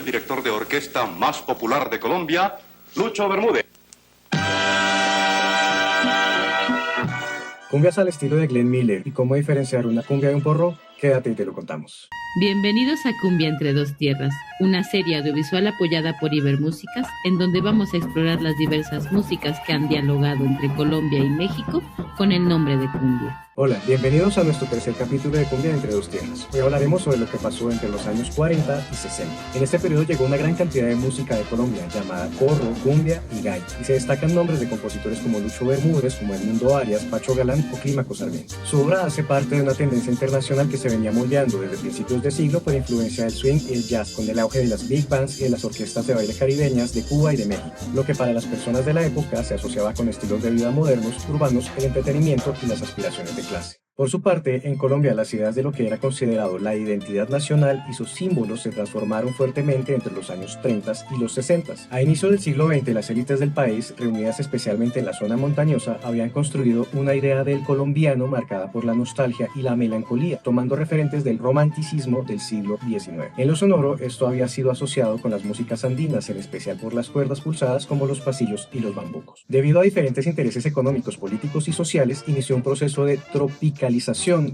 el director de orquesta más popular de Colombia, Lucho Bermúdez. Cumbias al estilo de Glenn Miller y cómo diferenciar una cumbia de un porro, quédate y te lo contamos. Bienvenidos a Cumbia entre dos tierras, una serie audiovisual apoyada por Ibermúsicas, en donde vamos a explorar las diversas músicas que han dialogado entre Colombia y México con el nombre de cumbia. Hola, bienvenidos a nuestro tercer capítulo de Cumbia entre dos tierras. Hoy hablaremos sobre lo que pasó entre los años 40 y 60. En este periodo llegó una gran cantidad de música de Colombia llamada porro, cumbia y gaita, y se destacan nombres de compositores como Lucho Bermúdez, como Edmundo Arias, Pacho Galán o Clímaco Sarmiento. Su obra hace parte de una tendencia internacional que se venía moldeando desde principios de siglo por influencia del swing y el jazz, con el auge de las big bands y de las orquestas de baile caribeñas de Cuba y de México, lo que para las personas de la época se asociaba con estilos de vida modernos, urbanos, el entretenimiento y las aspiraciones de clase. Por su parte, en Colombia las ideas de lo que era considerado la identidad nacional y sus símbolos se transformaron fuertemente entre los años 30 y los 60. A inicio del siglo XX, las élites del país, reunidas especialmente en la zona montañosa, habían construido una idea del colombiano marcada por la nostalgia y la melancolía, tomando referentes del romanticismo del siglo XIX. En lo sonoro, esto había sido asociado con las músicas andinas, en especial por las cuerdas pulsadas como los pasillos y los bambucos. Debido a diferentes intereses económicos, políticos y sociales, inició un proceso de tropicalización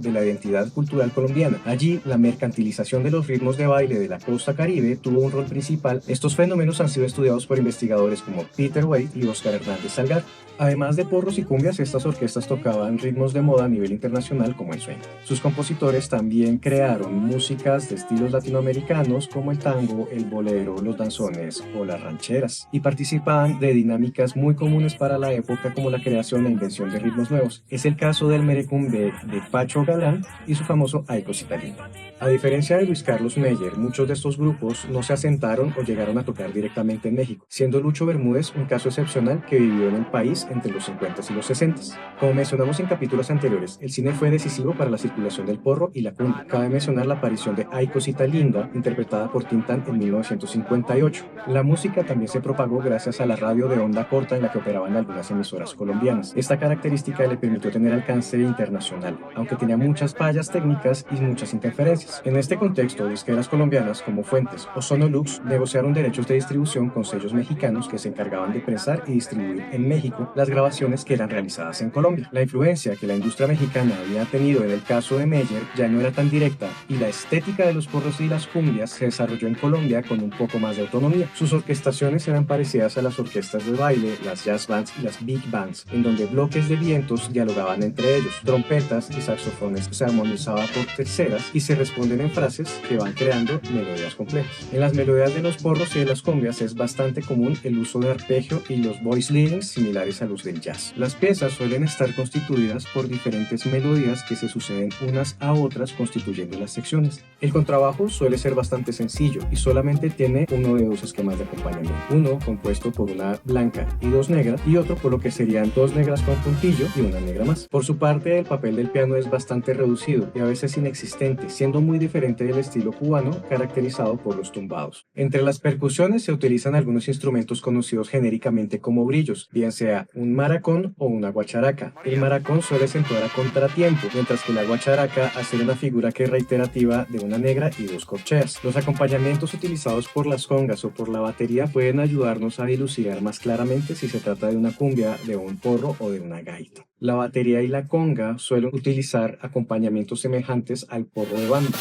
de la identidad cultural colombiana. Allí, la mercantilización de los ritmos de baile de la costa caribe tuvo un rol principal. Estos fenómenos han sido estudiados por investigadores como Peter Wade y Oscar Hernández Salgar. Además de porros y cumbias, estas orquestas tocaban ritmos de moda a nivel internacional como el swing. Sus compositores también crearon músicas de estilos latinoamericanos como el tango, el bolero, los danzones o las rancheras, y participaban de dinámicas muy comunes para la época como la creación e invención de ritmos nuevos. Es el caso del merecumbe de Pacho Galán y su famoso Ay Cosita Linda. A diferencia de Luis Carlos Meyer, muchos de estos grupos no se asentaron o llegaron a tocar directamente en México, siendo Lucho Bermúdez un caso excepcional que vivió en el país entre los 50 y los 60. Como mencionamos en capítulos anteriores, el cine fue decisivo para la circulación del porro y la cumbia. Cabe mencionar la aparición de Ay Cosita Linda, interpretada por Tintán en 1958. La música también se propagó gracias a la radio de onda corta en la que operaban algunas emisoras colombianas. Esta característica le permitió tener alcance internacional, aunque tenía muchas fallas técnicas y muchas interferencias. En este contexto, disqueras colombianas como Fuentes o Sonolux negociaron derechos de distribución con sellos mexicanos que se encargaban de prensar y distribuir en México las grabaciones que eran realizadas en Colombia. La influencia que la industria mexicana había tenido en el caso de Meyer ya no era tan directa, y la estética de los porros y las cumbias se desarrolló en Colombia con un poco más de autonomía. Sus orquestaciones eran parecidas a las orquestas de baile, las jazz bands y las big bands, en donde bloques de vientos dialogaban entre ellos, trompetas y saxofones se armonizaban por terceras y se responden en frases que van creando melodías complejas. En las melodías de los porros y de las cumbias es bastante común el uso de arpegio y los voice leadings similares a los del jazz. Las piezas suelen estar constituidas por diferentes melodías que se suceden unas a otras constituyendo las secciones. El contrabajo suele ser bastante sencillo y solamente tiene uno de dos esquemas de acompañamiento, uno compuesto por una blanca y dos negras y otro por lo que serían dos negras con puntillo y una negra más. Por su parte, el papel del piano es bastante reducido y a veces inexistente, siendo muy diferente del estilo cubano caracterizado por los tumbados. Entre las percusiones se utilizan algunos instrumentos conocidos genéricamente como grillos, bien sea un maracón o una guacharaca. El maracón suele acentuar a contratiempo, mientras que la guacharaca hace una figura que es reiterativa de una negra y dos corcheas. Los acompañamientos utilizados por las congas o por la batería pueden ayudarnos a dilucidar más claramente si se trata de una cumbia, de un porro o de una gaita. La batería y la conga suelen utilizar acompañamientos semejantes al porro de banda.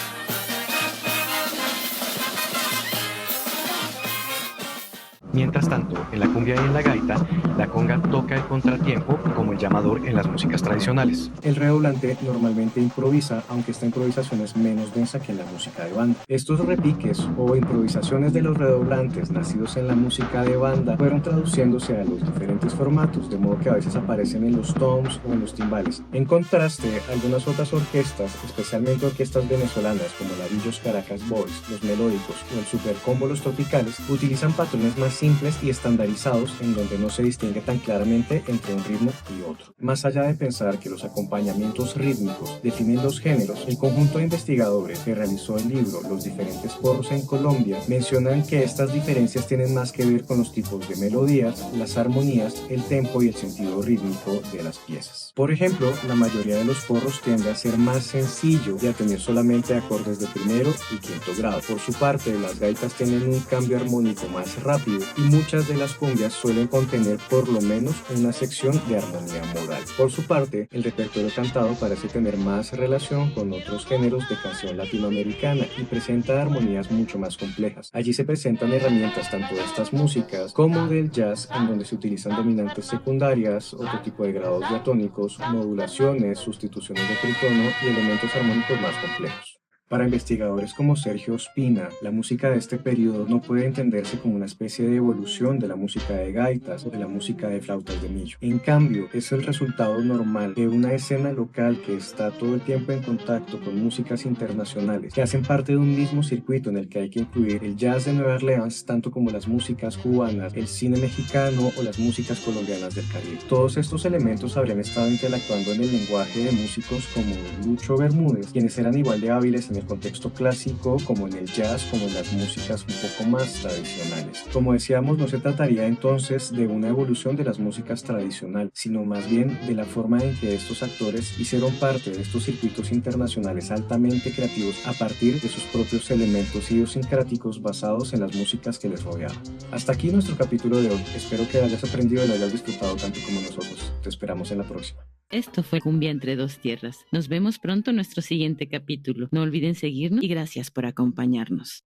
Mientras tanto, en la cumbia y en la gaita, la conga toca el contratiempo como el llamador en las músicas tradicionales. El redoblante normalmente improvisa, aunque esta improvisación es menos densa que en la música de banda. Estos repiques o improvisaciones de los redoblantes nacidos en la música de banda fueron traduciéndose a los diferentes formatos, de modo que a veces aparecen en los toms o en los timbales. En contraste, algunas otras orquestas, especialmente orquestas venezolanas como la Villos Caracas Boys, los Melódicos o el Super Combo Los Tropicales, utilizan patrones más simples y estandarizados en donde no se distingue tan claramente entre un ritmo y otro. Más allá de pensar que los acompañamientos rítmicos definen los géneros, el conjunto de investigadores que realizó el libro Los diferentes porros en Colombia mencionan que estas diferencias tienen más que ver con los tipos de melodías, las armonías, el tempo y el sentido rítmico de las piezas. Por ejemplo, la mayoría de los porros tiende a ser más sencillo y a tener solamente acordes de primero y quinto grado. Por su parte, las gaitas tienen un cambio armónico más rápido y muchas de las cumbias suelen contener por lo menos una sección de armonía modal. Por su parte, el repertorio cantado parece tener más relación con otros géneros de canción latinoamericana y presenta armonías mucho más complejas. Allí se presentan herramientas tanto de estas músicas como del jazz, en donde se utilizan dominantes secundarias, otro tipo de grados diatónicos, modulaciones, sustituciones de tritono y elementos armónicos más complejos. Para investigadores como Sergio Ospina, la música de este periodo no puede entenderse como una especie de evolución de la música de gaitas o de la música de flautas de millo. En cambio, es el resultado normal de una escena local que está todo el tiempo en contacto con músicas internacionales que hacen parte de un mismo circuito en el que hay que incluir el jazz de Nueva Orleans tanto como las músicas cubanas, el cine mexicano o las músicas colombianas del Caribe. Todos estos elementos habrían estado interactuando en el lenguaje de músicos como Lucho Bermúdez, quienes eran igual de hábiles en el contexto clásico como en el jazz, como en las músicas un poco más tradicionales. Como decíamos, no se trataría entonces de una evolución de las músicas tradicionales, sino más bien de la forma en que estos actores hicieron parte de estos circuitos internacionales altamente creativos a partir de sus propios elementos idiosincráticos basados en las músicas que les rodeaban. Hasta aquí nuestro capítulo de hoy. Espero que hayas aprendido y lo hayas disfrutado tanto como nosotros. Te esperamos en la próxima. Esto fue Cumbia entre dos tierras. Nos vemos pronto en nuestro siguiente capítulo. No olviden seguirnos y gracias por acompañarnos.